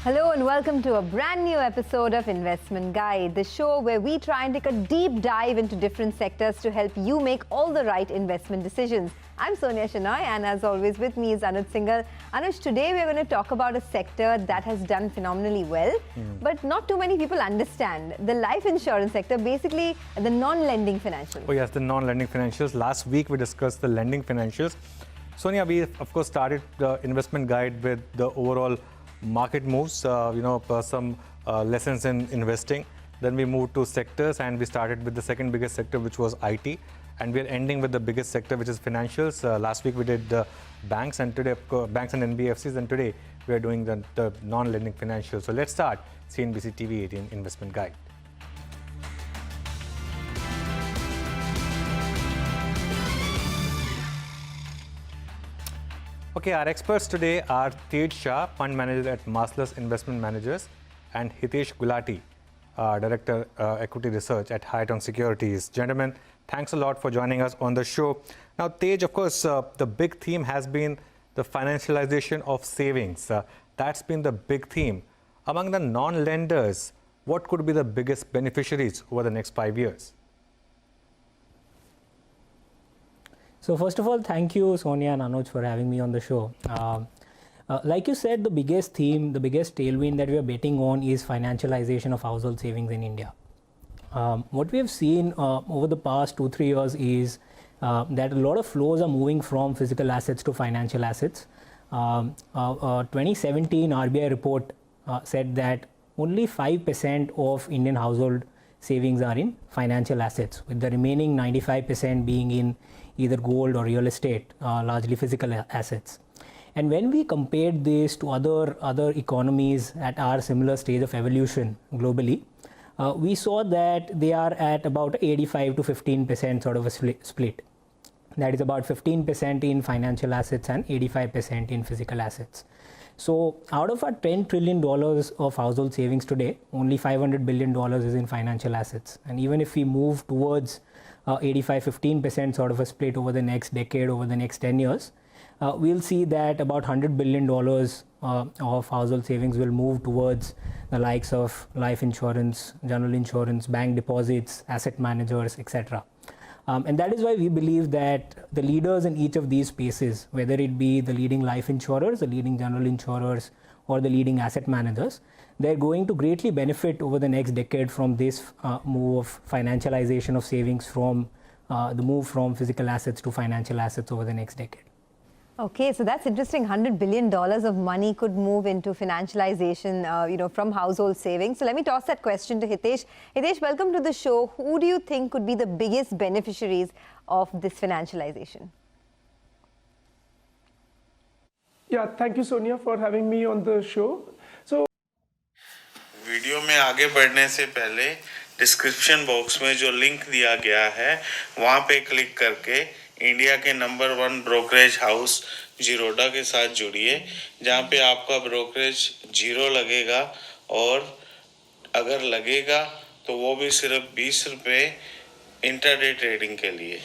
Hello and welcome to a brand new episode of Investment Guide, the show where we try and take a deep dive into different sectors to help you make all the right investment decisions. I'm Sonia Shenoy and as always with me is Anuj Singhal. Anuj, today we're going to talk about a sector that has done phenomenally well, but not too many people understand. The life insurance sector, basically the non-lending financials. Oh yes, the non-lending financials. Last week we discussed the lending financials. Sonia, we of course started the investment guide with the overall market moves, some lessons in investing. Then we moved to sectors and we started with the second biggest sector, which was IT. And we're ending with the biggest sector, which is financials. Last week we did banks and today banks and NBFCs, and today we are doing the non-lending financials. So let's start CNBC TV 18 Investment Guide. Okay, our experts today are Tej Shah, Fund Manager at Marcellus Investment Managers, and Hitesh Gulati, Director Equity Research at Haitong Securities. Gentlemen, thanks a lot for joining us on the show. Now, Tej, of course, the big theme has been the financialization of savings. That's been the big theme. Among the non-lenders, what could be the biggest beneficiaries over the next 5 years? So first of all, thank you, Sonia and Anuj, for having me on the show. Like you said, the biggest theme, the biggest tailwind that we are betting on is financialization of household savings in India. What we have seen over the past 2-3 years is that a lot of flows are moving from physical assets to financial assets. 2017 RBI report said that only 5% of Indian household savings are in financial assets, with the remaining 95% being in either gold or real estate, largely physical assets. And when we compared this to other economies at our similar stage of evolution globally, we saw that they are at about 85 to 15% sort of a split. That is about 15% in financial assets and 85% in physical assets. So out of our $10 trillion of household savings today, only $500 billion is in financial assets. And even if we move towards 85-15% sort of a split over the next decade, over the next 10 years, we'll see that about $100 billion of household savings will move towards the likes of life insurance, general insurance, bank deposits, asset managers, etc. And that is why we believe that the leaders in each of these spaces, whether it be the leading life insurers, the leading general insurers, or the leading asset managers, they're going to greatly benefit over the next decade from this move of financialization of savings, from the move from physical assets to financial assets over the next decade. Okay, so that's interesting. $100 billion of money could move into financialization, from household savings. So let me toss that question to Hitesh. Hitesh, welcome to the show. Who do you think could be the biggest beneficiaries of this financialization? Yeah, thank you, Sonia, for having me on the show. So, video में आगे बढ़ने से पहले description box में जो link दिया गया है वहाँ पे क्लिक करके इंडिया के नंबर 1 ब्रोकरेज हाउस जीरोडा के साथ जुड़िए, जहाँ पे आपका ब्रोकरेज 0 लगेगा, और अगर लगेगा तो वो भी सिर्फ 20 रुपये इंटरडे ट्रेडिंग के लिए।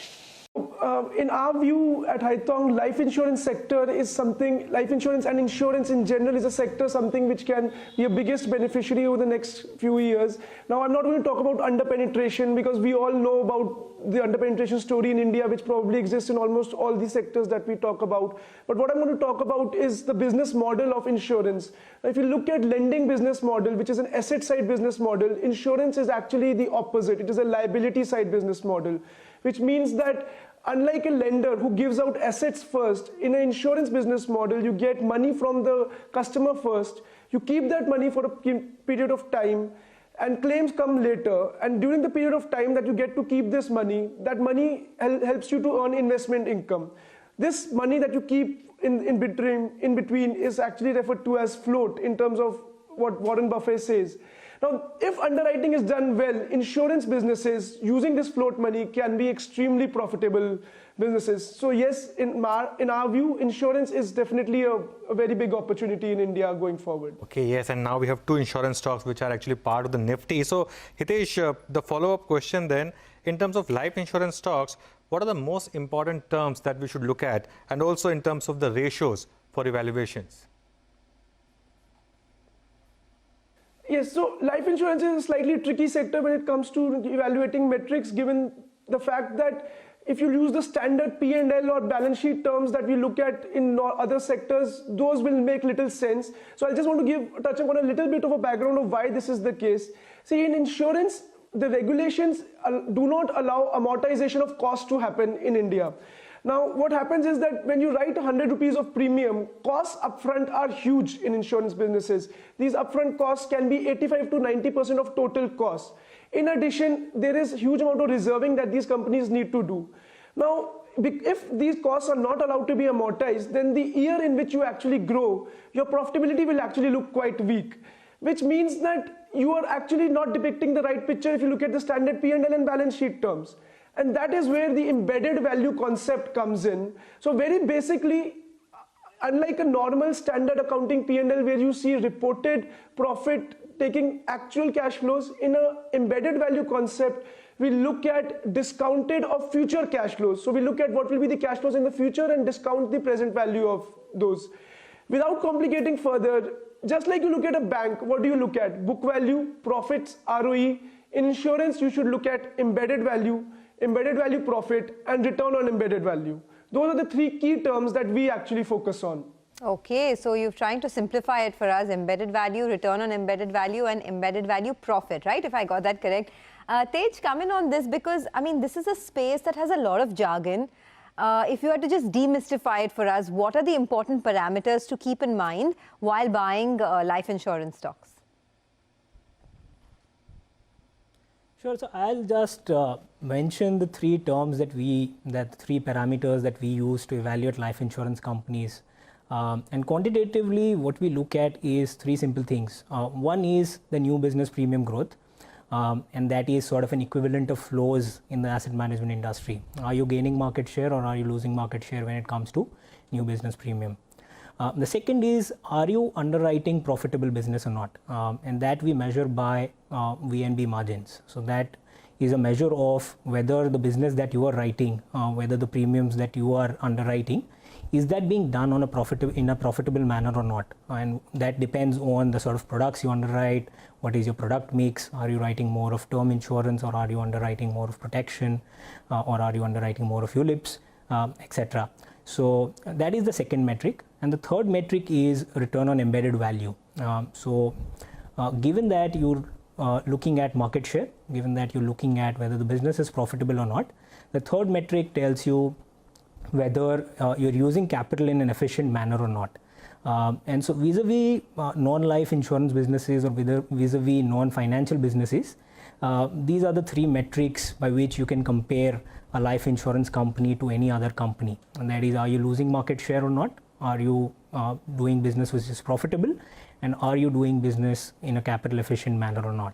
in our view at Haitong, life insurance sector is something, life insurance and insurance in general is a sector, something which can be a biggest beneficiary over the next few years. Now, I'm not going to talk about under-penetration because we all know about the under-penetration story in India, which probably exists in almost all the sectors that we talk about. But what I'm going to talk about is the business model of insurance. Now, if you look at lending business model, which is an asset side business model, insurance is actually the opposite. It is a liability side business model, which means that unlike a lender who gives out assets first, in an insurance business model, you get money from the customer first, you keep that money for a period of time, and claims come later. And during the period of time that you get to keep this money, that money helps you to earn investment income. This money that you keep in between is actually referred to as float in terms of what Warren Buffett says. Now, if underwriting is done well, insurance businesses using this float money can be extremely profitable businesses. So yes, in our view, insurance is definitely a very big opportunity in India going forward. Okay, yes, and now we have two insurance stocks which are actually part of the Nifty. So Hitesh, the follow-up question then, in terms of life insurance stocks, what are the most important terms that we should look at, and also in terms of the ratios for evaluations? Yes, so life insurance is a slightly tricky sector when it comes to evaluating metrics, given the fact that if you use the standard P&L or balance sheet terms that we look at in other sectors, those will make little sense. So I just want to touch upon a little bit of a background of why this is the case. See, in insurance, the regulations do not allow amortization of cost to happen in India. Now, what happens is that when you write 100 rupees of premium, costs upfront are huge in insurance businesses. These upfront costs can be 85 to 90% of total costs. In addition, there is a huge amount of reserving that these companies need to do. Now, if these costs are not allowed to be amortized, then the year in which you actually grow, your profitability will actually look quite weak, which means that you are actually not depicting the right picture if you look at the standard P&L and balance sheet terms. And that is where the embedded value concept comes in. So very basically, unlike a normal standard accounting P&L where you see reported profit taking actual cash flows, in an embedded value concept, we look at discounted of future cash flows. So we look at what will be the cash flows in the future and discount the present value of those. Without complicating further, just like you look at a bank, what do you look at? Book value, profits, ROE. In insurance, you should look at embedded value profit, and return on embedded value. Those are the three key terms that we actually focus on. Okay, so you're trying to simplify it for us: embedded value, return on embedded value, and embedded value profit, right? If I got that correct. Tej, come in on this, because I mean, this is a space that has a lot of jargon. If you had to just demystify it for us, what are the important parameters to keep in mind while buying life insurance stocks? Sure. So I'll just mention the three terms that three parameters that we use to evaluate life insurance companies. And quantitatively, what we look at is three simple things. One is the new business premium growth, and that is sort of an equivalent of flows in the asset management industry. Are you gaining market share or are you losing market share when it comes to new business premium? The second is, are you underwriting profitable business or not? And that we measure by VNB margins. So that is a measure of whether the business that you are writing, whether the premiums that you are underwriting, is that being done in a profitable manner or not? And that depends on the sort of products you underwrite. What is your product mix? Are you writing more of term insurance, or are you underwriting more of protection, or are you underwriting more of ULIPs, etc. So that is the second metric. And the third metric is return on embedded value. Given that you're looking at market share, given that you're looking at whether the business is profitable or not, the third metric tells you whether you're using capital in an efficient manner or not. And so vis-a-vis non-life insurance businesses, or vis-a-vis non-financial businesses, these are the three metrics by which you can compare a life insurance company to any other company. And that is, are you losing market share or not? Are you doing business which is profitable? And are you doing business in a capital efficient manner or not?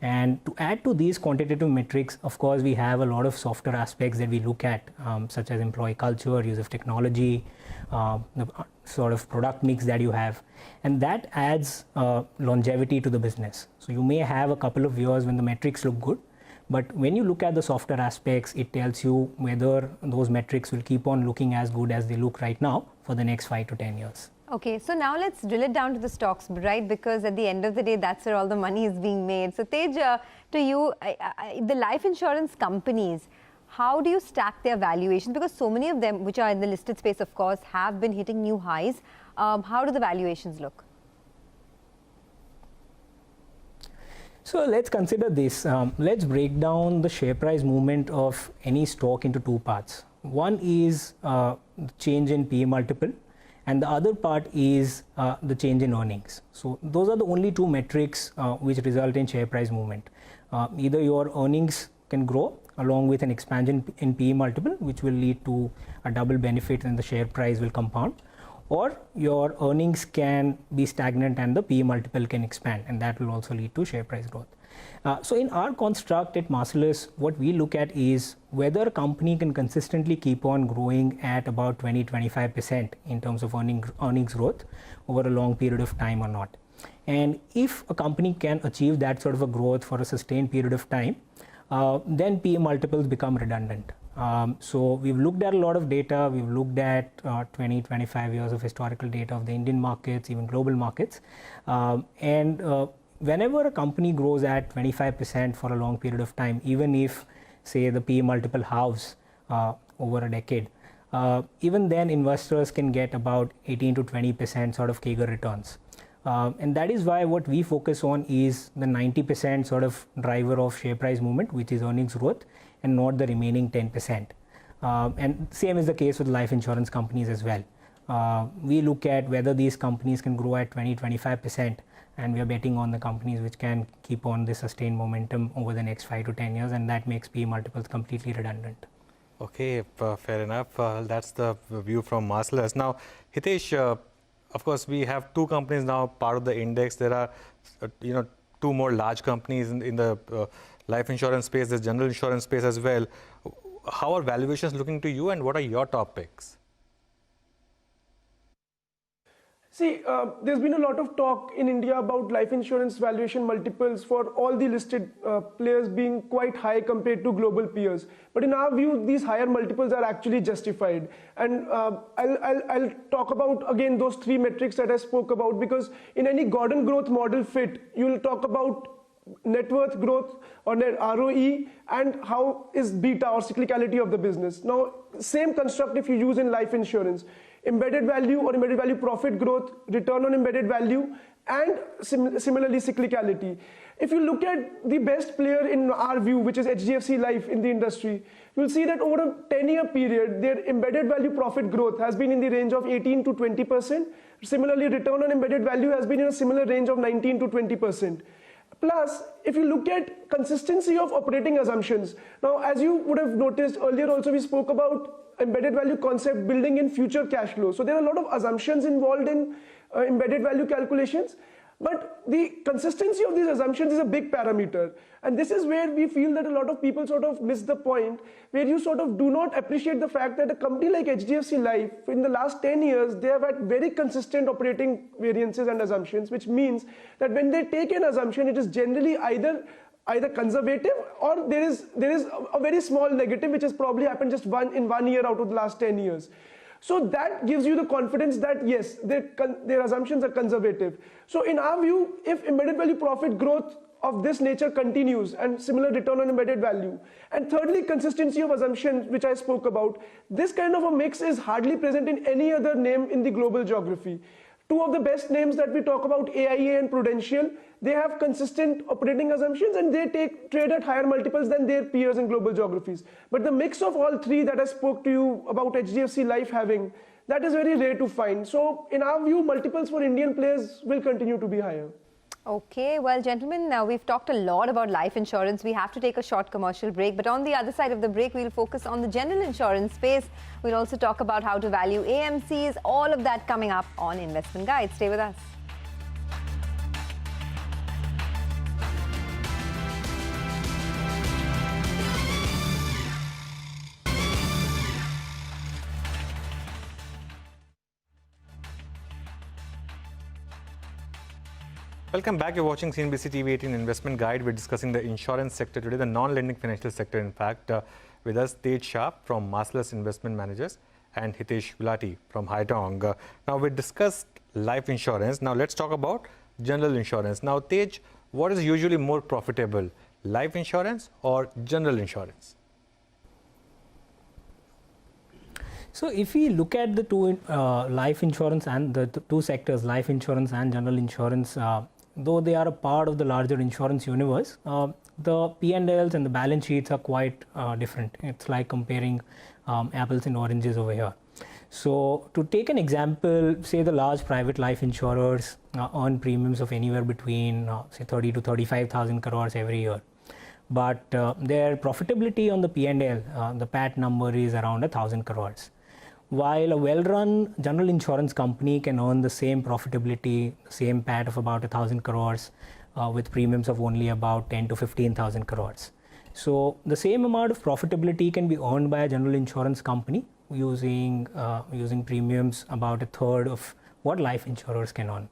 And to add to these quantitative metrics, of course, we have a lot of softer aspects that we look at, such as employee culture, use of technology, the sort of product mix that you have. And that adds longevity to the business. So you may have a couple of years when the metrics look good, but when you look at the softer aspects, it tells you whether those metrics will keep on looking as good as they look right now for the next 5 to 10 years. Okay, so now let's drill it down to the stocks, right? Because at the end of the day, that's where all the money is being made. So Tej, to you, the life insurance companies, how do you stack their valuation? Because so many of them, which are in the listed space, of course, have been hitting new highs. How do the valuations look? So let's consider this. Let's break down the share price movement of any stock into two parts. One is the change in PE multiple, and the other part is the change in earnings. So those are the only two metrics which result in share price movement. Either your earnings can grow along with an expansion in PE multiple, which will lead to a double benefit and the share price will compound, or your earnings can be stagnant and the PE multiple can expand, and that will also lead to share price growth. So in our construct at Marcellus, what we look at is whether a company can consistently keep on growing at about 20-25% in terms of earnings growth over a long period of time or not. And if a company can achieve that sort of a growth for a sustained period of time, then PE multiples become redundant. So we've looked at a lot of data. We've looked at 20-25 years of historical data of the Indian markets, even global markets, and whenever a company grows at 25% for a long period of time, even if, say, the PE multiple halves over a decade, even then investors can get about 18 to 20% sort of CAGR returns. And that is why what we focus on is the 90% sort of driver of share price movement, which is earnings growth, and not the remaining 10%. And same is the case with life insurance companies as well. We look at whether these companies can grow at 20-25%, and we are betting on the companies which can keep on this sustained momentum over the next 5 to 10 years, and that makes PE multiples completely redundant. Okay, fair enough. That's the view from Marcellus. Now, Hitesh, of course, we have two companies now part of the index. There are, two more large companies in the life insurance space, the general insurance space as well. How are valuations looking to you, and what are your top picks? See, there's been a lot of talk in India about life insurance valuation multiples for all the listed players being quite high compared to global peers. But in our view, these higher multiples are actually justified. And I'll talk about, again, those three metrics that I spoke about, because in any Gordon growth model fit, you'll talk about net worth growth or net ROE and how is beta or cyclicality of the business. Now, same construct if you use in life insurance. Embedded value or embedded value profit growth, return on embedded value, and similarly cyclicality. If you look at the best player in our view, which is HDFC Life in the industry, you'll see that over a 10-year period, their embedded value profit growth has been in the range of 18 to 20%. Similarly, return on embedded value has been in a similar range of 19 to 20%. Plus, if you look at consistency of operating assumptions, now as you would have noticed earlier also we spoke about embedded value concept building in future cash flow. So there are a lot of assumptions involved in embedded value calculations, but the consistency of these assumptions is a big parameter. And this is where we feel that a lot of people sort of miss the point, where you sort of do not appreciate the fact that a company like HDFC Life, in the last 10 years, they have had very consistent operating variances and assumptions, which means that when they take an assumption, it is generally either conservative or there is a very small negative, which has probably happened just in 1 year out of the last 10 years. So that gives you the confidence that yes, their assumptions are conservative. So in our view, if embedded value profit growth of this nature continues and similar return on embedded value, and thirdly, consistency of assumptions, which I spoke about, this kind of a mix is hardly present in any other name in the global geography. Two of the best names that we talk about, AIA and Prudential, they have consistent operating assumptions and they trade at higher multiples than their peers in global geographies. But the mix of all three that I spoke to you about HDFC Life having, that is very rare to find. So in our view, multiples for Indian players will continue to be higher. Okay, well, gentlemen, now we've talked a lot about life insurance. We have to take a short commercial break. But on the other side of the break, we'll focus on the general insurance space. We'll also talk about how to value AMCs, all of that coming up on Investment Guide. Stay with us. Welcome back. You're watching CNBC TV 18 Investment Guide. We're discussing the insurance sector today, the non-lending financial sector, in fact. With us, Tej Shah from Marcellus Investment Managers and Hitesh Gulati from Haitong. Now, we discussed life insurance. Now, let's talk about general insurance. Now, Tej, what is usually more profitable, life insurance or general insurance? So if we look at the two life insurance and the two sectors, life insurance and general insurance, though they are a part of the larger insurance universe, the P&Ls and the balance sheets are quite different. It's like comparing apples and oranges over here. So to take an example, say the large private life insurers earn premiums of anywhere between say 30 to 35,000 crores every year. But their profitability on the P&L, the PAT number is around 1,000 crores. While a well-run general insurance company can earn the same profitability, the same PAT of about 1,000 crores with premiums of only about 10 to 15,000 crores. So the same amount of profitability can be earned by a general insurance company using premiums about a third of what life insurers can earn.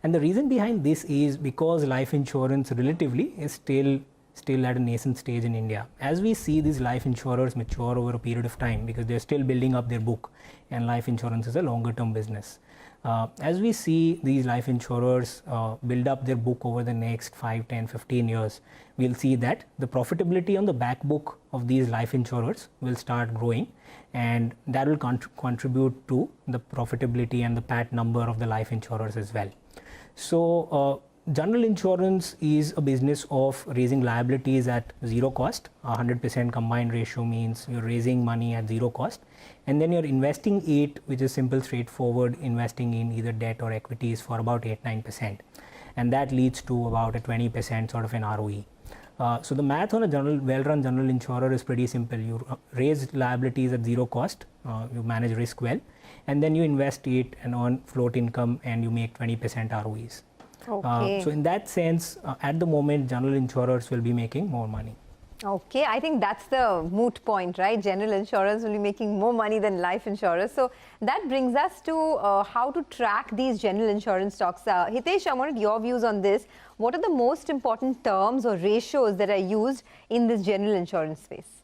And the reason behind this is because life insurance relatively is still at a nascent stage in India. As we see these life insurers mature over a period of time, because they're still building up their book, and life insurance is a longer term business. As we see these life insurers build up their book over the next 5, 10, 15 years, we'll see that the profitability on the back book of these life insurers will start growing, and that will contribute to the profitability and the PAT number of the life insurers as well. So general insurance is a business of raising liabilities at zero cost. 100% combined ratio means you're raising money at zero cost, and then you're investing it, which is simple, straightforward, investing in either debt or equities for about 8-9%, and that leads to about a 20% sort of an ROE. So the math on a well-run general insurer is pretty simple. You raise liabilities at zero cost, you manage risk well, and then you invest it and earn float income, and you make 20% ROEs. Okay. So in that sense, at the moment, general insurers will be making more money. Okay, I think that's the moot point, right? General insurers will be making more money than life insurers. So that brings us to how to track these general insurance stocks. Hitesh, I wanted your views on this. What are the most important terms or ratios that are used in this general insurance space?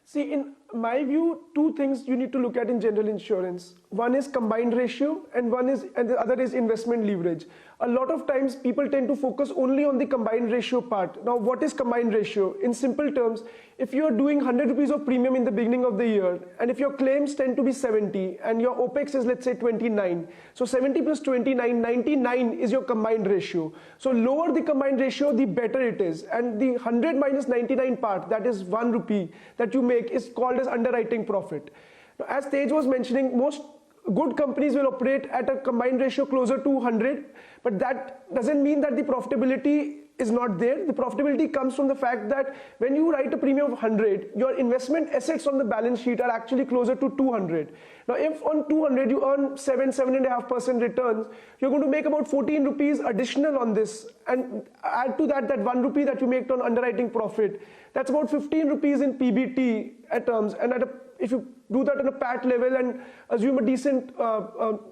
See, in my view, two things you need to look at in general insurance. One is combined ratio, and the other is investment leverage. A lot of times people tend to focus only on the combined ratio part. Now, what is combined ratio? In simple terms, if you are doing 100 rupees of premium in the beginning of the year, and if your claims tend to be 70 and your OPEX is, let's say, 29, so 70 plus 29, 99 is your combined ratio. So lower the combined ratio, the better it is. And the 100 minus 99 part, that is 1 rupee that you make, is called as underwriting profit. Now, as Tej was mentioning, most good companies will operate at a combined ratio closer to 100, but that doesn't mean that the profitability is not there. The profitability comes from the fact that when you write a premium of 100, your investment assets on the balance sheet are actually closer to 200. Now, if on 200 you earn 7.5% returns, you're going to make about 14 rupees additional on this, and add to that 1 rupee that you make on underwriting profit. That's about 15 rupees in PBT at terms, and if you do that on a PAT level and assume a decent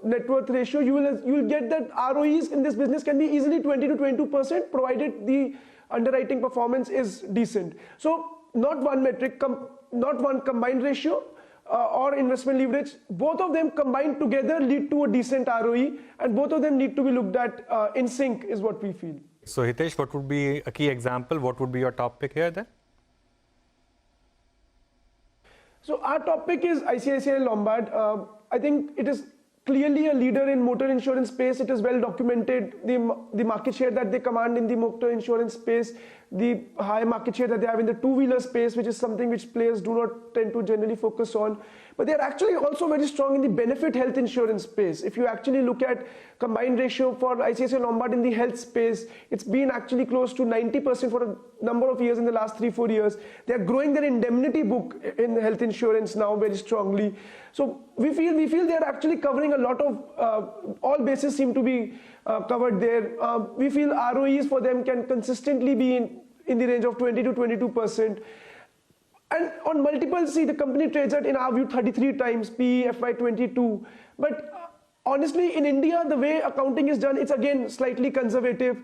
net worth ratio, you will get that ROEs in this business can be easily 20 to 22%, provided the underwriting performance is decent. So not one metric, not one combined ratio or investment leverage. Both of them combined together lead to a decent ROE, and both of them need to be looked at in sync, is what we feel. So Hitesh, what would be a key example? What would be your top pick here then? So our top pick is ICICI Lombard. I think it is clearly a leader in motor insurance space. It is well documented, the market share that they command in the motor insurance space, the high market share that they have in the two-wheeler space, which is something which players do not tend to generally focus on. But they are actually also very strong in the benefit health insurance space. If you actually look at combined ratio for ICICI Lombard in the health space, it's been actually close to 90% for a number of years in the last 3-4 years. They are growing their indemnity book in the health insurance now very strongly. So we feel they are actually covering a lot of, all bases seem to be covered there. We feel ROEs for them can consistently be in the range of 20 to 22%. And on multiples, see, the company trades at, in our view, 33 times PE FY22. But honestly, in India, the way accounting is done, it's again slightly conservative.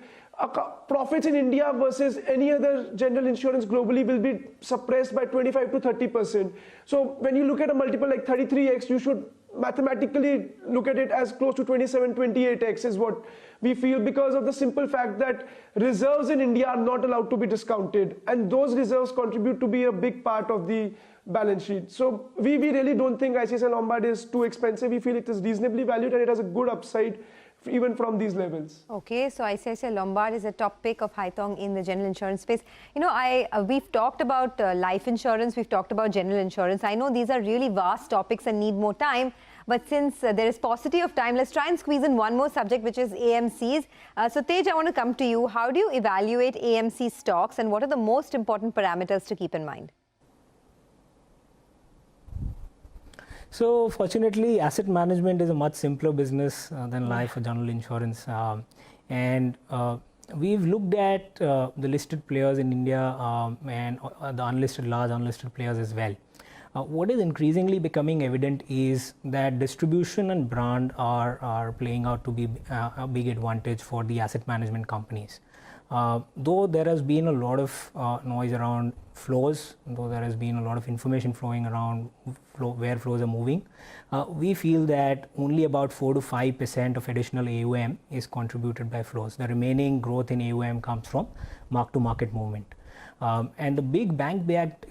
Profits in India versus any other general insurance globally will be suppressed by 25 to 30%. So when you look at a multiple like 33x, you should mathematically look at it as close to 27, 28x is what we feel, because of the simple fact that reserves in India are not allowed to be discounted, and those reserves contribute to be a big part of the balance sheet. So we really don't think ICICI Lombard is too expensive. We feel it is reasonably valued and it has a good upside even from these levels. Okay, so ICICI Lombard is a top pick of Haitong in the general insurance space. You know, we've talked about life insurance, we've talked about general insurance. I know these are really vast topics and need more time, but since there is paucity of time, let's try and squeeze in one more subject, which is AMCs. So Tej, I want to come to you. How do you evaluate AMC stocks, and what are the most important parameters to keep in mind? So fortunately, asset management is a much simpler business than life or general insurance. And we've looked at the listed players in India and the large unlisted players as well. What is increasingly becoming evident is that distribution and brand are playing out to be a big advantage for the asset management companies. Though there has been a lot of noise around flows, though there has been a lot of information flowing around where flows are moving, we feel that only about 4 to 5% of additional AUM is contributed by flows. The remaining growth in AUM comes from mark-to-market movement. And the big bank-backed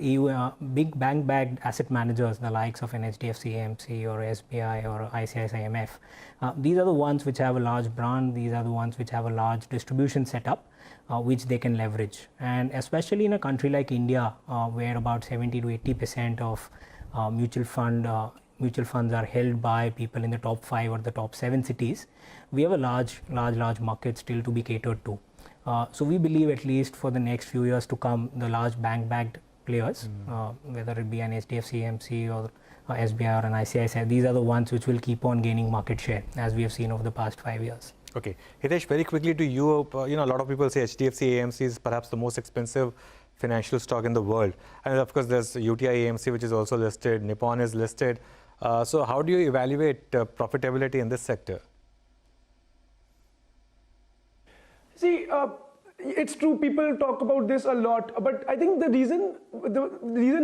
asset managers, the likes of an HDFC AMC or SBI or ICICI MF, these are the ones which have a large brand. These are the ones which have a large distribution setup, which they can leverage. And especially in a country like India, where about 70 to 80% of mutual funds are held by people in the top 5 or the top 7 cities, we have a large market still to be catered to. So we believe, at least for the next few years to come, the large bank-backed players, whether it be an HDFC AMC or SBI or an ICICI, these are the ones which will keep on gaining market share, as we have seen over the past 5 years. Okay, Hitesh, very quickly to you. A lot of people say HDFC AMC is perhaps the most expensive financial stock in the world, and of course there's UTI AMC, which is also listed. Nippon is listed. So how do you evaluate profitability in this sector? See, it's true, people talk about this a lot, but I think the reason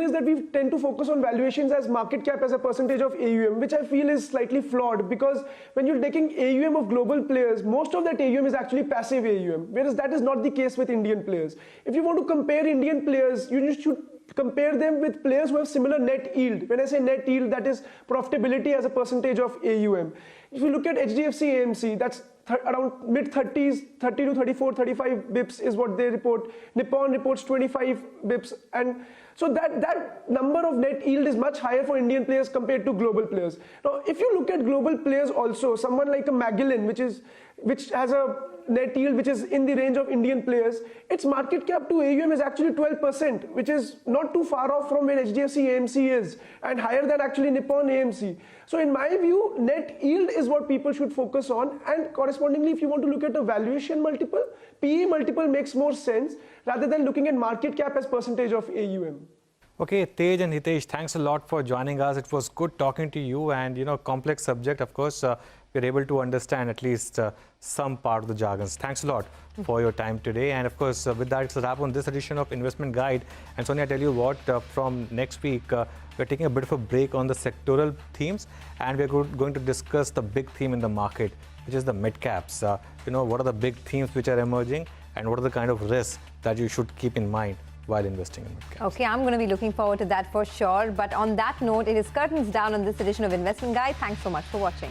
is that we tend to focus on valuations as market cap as a percentage of AUM, which I feel is slightly flawed, because when you're taking AUM of global players, most of that AUM is actually passive AUM, whereas that is not the case with Indian players. If you want to compare Indian players, you should compare them with players who have similar net yield. When I say net yield, that is profitability as a percentage of AUM. If you look at HDFC AMC, that's around mid-30s, 30 to 34, 35 bips is what they report. Nippon reports 25 bips. And so that number of net yield is much higher for Indian players compared to global players. Now, if you look at global players also, someone like a Magellan, which has a net yield which is in the range of Indian players, its market cap to AUM is actually 12%, which is not too far off from where HDFC AMC is, and higher than actually Nippon AMC. So in my view, net yield is what people should focus on, and correspondingly, if you want to look at a valuation multiple, PE multiple makes more sense rather than looking at market cap as percentage of AUM. Okay, Tej and Hitesh, thanks a lot for joining us. It was good talking to you, and complex subject, of course. We're able to understand at least some part of the jargons. Thanks a lot for your time today. And of course, with that, it's a wrap on this edition of Investment Guide. And Sonia, I tell you what, from next week, we're taking a bit of a break on the sectoral themes, and we're going to discuss the big theme in the market, which is the mid caps. What are the big themes which are emerging, and what are the kind of risks that you should keep in mind while investing in mid caps? Okay, I'm going to be looking forward to that for sure. But on that note, it is curtains down on this edition of Investment Guide. Thanks so much for watching.